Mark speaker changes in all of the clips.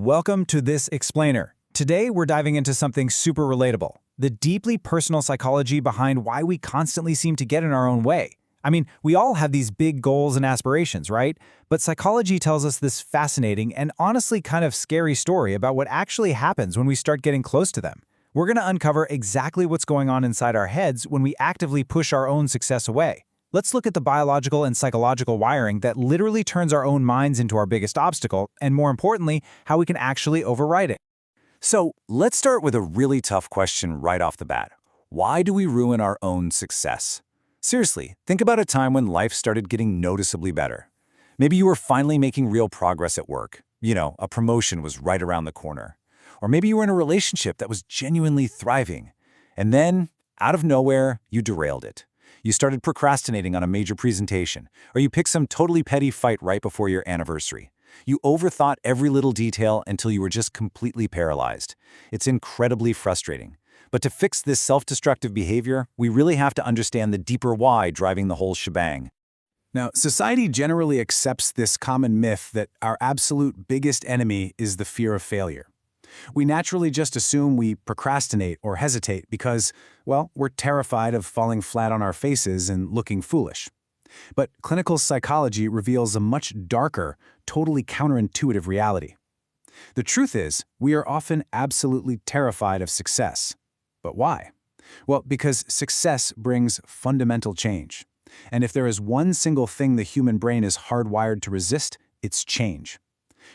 Speaker 1: Welcome to This Explainer. Today, we're diving into something super relatable, the deeply personal psychology behind why we constantly seem to get in our own way. I mean, we all have these big goals and aspirations, right? But psychology tells us this fascinating and honestly kind of scary story about what actually happens when we start getting close to them. We're going to uncover exactly what's going on inside our heads when we actively push our own success away. Let's look at the biological and psychological wiring that literally turns our own minds into our biggest obstacle, and more importantly, how we can actually override it.
Speaker 2: So let's start with a really tough question right off the bat. Why do we ruin our own success? Seriously, think about a time when life started getting noticeably better. Maybe you were finally making real progress at work. A promotion was right around the corner. Or maybe you were in a relationship that was genuinely thriving. And then, out of nowhere, you derailed it. You started procrastinating on a major presentation, or you picked some totally petty fight right before your anniversary. You overthought every little detail until you were just completely paralyzed. It's incredibly frustrating. But to fix this self-destructive behavior, we really have to understand the deeper why driving the whole shebang.
Speaker 1: Now, society generally accepts this common myth that our absolute biggest enemy is the fear of failure. We naturally just assume we procrastinate or hesitate because, well, we're terrified of falling flat on our faces and looking foolish. But clinical psychology reveals a much darker, totally counterintuitive reality. The truth is, we are often absolutely terrified of success. But why? Well, because success brings fundamental change. And if there is one single thing the human brain is hardwired to resist, it's change.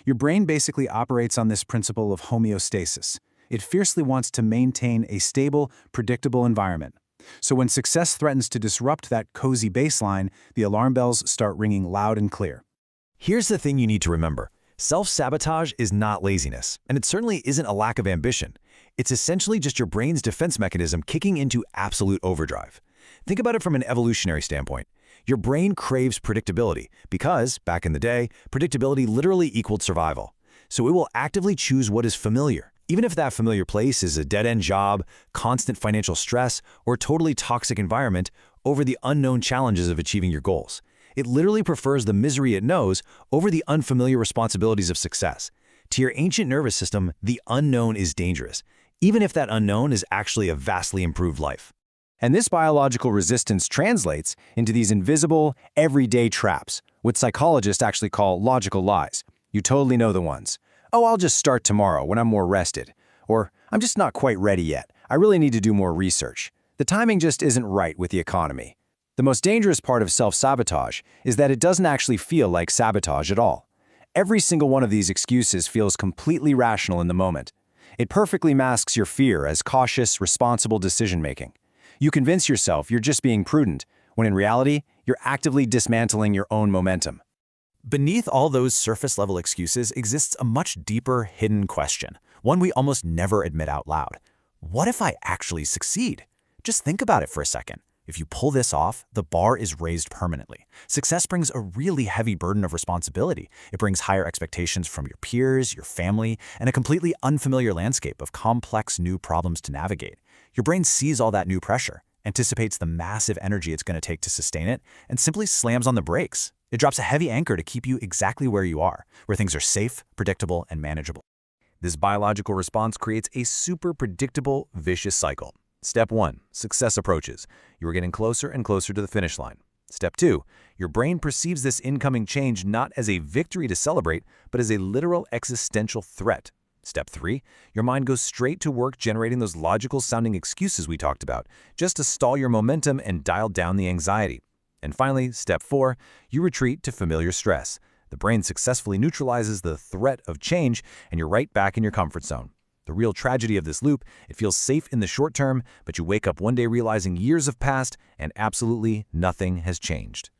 Speaker 1: Your brain basically operates on this principle of homeostasis. It fiercely wants to maintain a stable, predictable environment. So when success threatens to disrupt that cozy baseline, the alarm bells start ringing loud and clear.
Speaker 3: Here's the thing you need to remember. Self-sabotage is not laziness, and it certainly isn't a lack of ambition. It's essentially just your brain's defense mechanism kicking into absolute overdrive. Think about it from an evolutionary standpoint. Your brain craves predictability because, back in the day, predictability literally equaled survival. So it will actively choose what is familiar, even if that familiar place is a dead-end job, constant financial stress, or totally toxic environment, over the unknown challenges of achieving your goals. It literally prefers the misery it knows over the unfamiliar responsibilities of success. To your ancient nervous system, the unknown is dangerous, even if that unknown is actually a vastly improved life.
Speaker 1: And this biological resistance translates into these invisible, everyday traps, what psychologists actually call logical lies. You totally know the ones. Oh, I'll just start tomorrow when I'm more rested. Or, I'm just not quite ready yet. I really need to do more research. The timing just isn't right with the economy. The most dangerous part of self-sabotage is that it doesn't actually feel like sabotage at all. Every single one of these excuses feels completely rational in the moment. It perfectly masks your fear as cautious, responsible decision-making. You convince yourself you're just being prudent, when in reality, you're actively dismantling your own momentum.
Speaker 3: Beneath all those surface-level excuses exists a much deeper, hidden question, one we almost never admit out loud. What if I actually succeed? Just think about it for a second. If you pull this off, the bar is raised permanently. Success brings a really heavy burden of responsibility. It brings higher expectations from your peers, your family, and a completely unfamiliar landscape of complex new problems to navigate. Your brain sees all that new pressure, anticipates the massive energy it's going to take to sustain it, and simply slams on the brakes. It drops a heavy anchor to keep you exactly where you are, where things are safe, predictable, and manageable. This biological response creates a super predictable, vicious cycle. Step 1. Success approaches. You are getting closer and closer to the finish line. Step 2. Your brain perceives this incoming change not as a victory to celebrate, but as a literal existential threat. Step 3. Your mind goes straight to work generating those logical-sounding excuses we talked about, just to stall your momentum and dial down the anxiety. And finally, Step 4. You retreat to familiar stress. The brain successfully neutralizes the threat of change, and you're right back in your comfort zone. The real tragedy of this loop, it feels safe in the short term, but you wake up one day realizing years have passed and absolutely nothing has changed.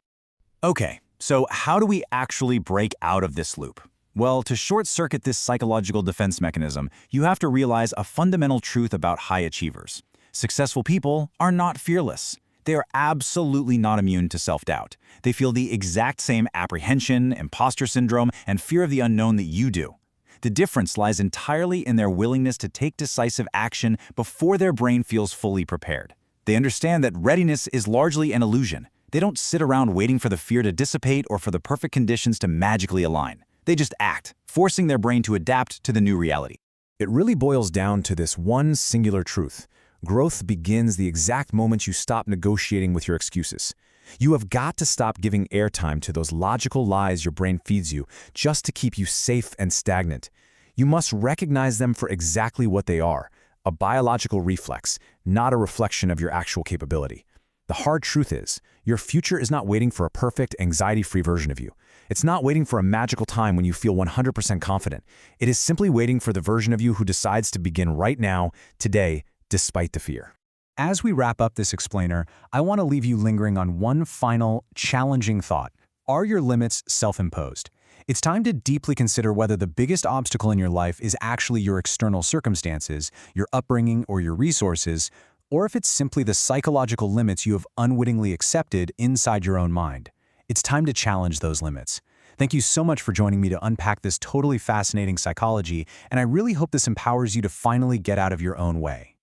Speaker 1: Okay, so how do we actually break out of this loop? Well, to short-circuit this psychological defense mechanism, you have to realize a fundamental truth about high achievers. Successful people are not fearless. They are absolutely not immune to self-doubt. They feel the exact same apprehension, imposter syndrome, and fear of the unknown that you do. The difference lies entirely in their willingness to take decisive action before their brain feels fully prepared. They understand that readiness is largely an illusion. They don't sit around waiting for the fear to dissipate or for the perfect conditions to magically align.
Speaker 3: They just act, forcing their brain to adapt to the new reality.
Speaker 2: It really boils down to this one singular truth. Growth begins the exact moment you stop negotiating with your excuses. You have got to stop giving airtime to those logical lies your brain feeds you just to keep you safe and stagnant. You must recognize them for exactly what they are, a biological reflex, not a reflection of your actual capability. The hard truth is, your future is not waiting for a perfect, anxiety-free version of you. It's not waiting for a magical time when you feel 100% confident. It is simply waiting for the version of you who decides to begin right now, today, despite the fear.
Speaker 1: As we wrap up this explainer, I want to leave you lingering on one final, challenging thought. Are your limits self-imposed? It's time to deeply consider whether the biggest obstacle in your life is actually your external circumstances, your upbringing, or your resources, or if it's simply the psychological limits you have unwittingly accepted inside your own mind. It's time to challenge those limits. Thank you so much for joining me to unpack this totally fascinating psychology, and I really hope this empowers you to finally get out of your own way.